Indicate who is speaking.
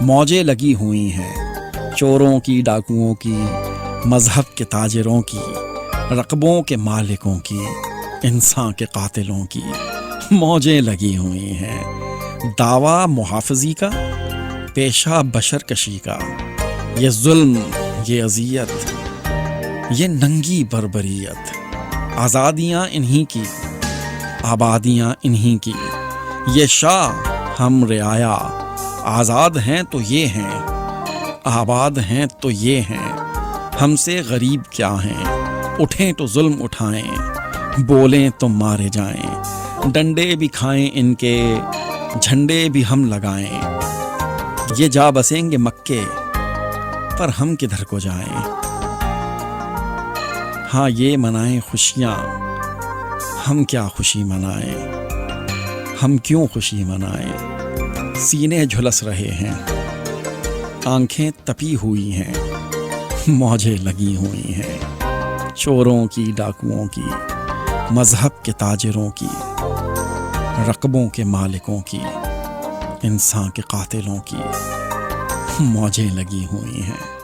Speaker 1: موجیں لگی ہوئی ہیں چوروں کی، ڈاکوؤں کی، مذہب کے تاجروں کی، رقبوں کے مالکوں کی، انسان کے قاتلوں کی موجیں لگی ہوئی ہیں۔ دعویٰ محافظی کا، پیشہ بشر کشی کا، یہ ظلم، یہ اذیت، یہ ننگی بربریت، آزادیاں انہی کی، آبادیاں انہی کی، یہ شاہ ہم رعایا، آزاد ہیں تو یہ ہیں، آباد ہیں تو یہ ہیں، ہم سے غریب کیا ہیں، اٹھیں تو ظلم اٹھائیں، بولیں تو مارے جائیں، ڈنڈے بھی کھائیں ان کے، جھنڈے بھی ہم لگائیں، یہ جا بسیں گے مکے پر ہم کدھر کو جائیں۔ ہاں یہ منائیں خوشیاں، ہم کیا خوشی منائیں، ہم کیوں خوشی منائیں، سینے جھلس رہے ہیں، آنکھیں تپی ہوئی ہیں، موجیں لگی ہوئی ہیں، چوروں کی، ڈاکوؤں کی، مذہب کے تاجروں کی، رقبوں کے مالکوں کی، انسان کے قاتلوں کی موجیں لگی ہوئی ہیں۔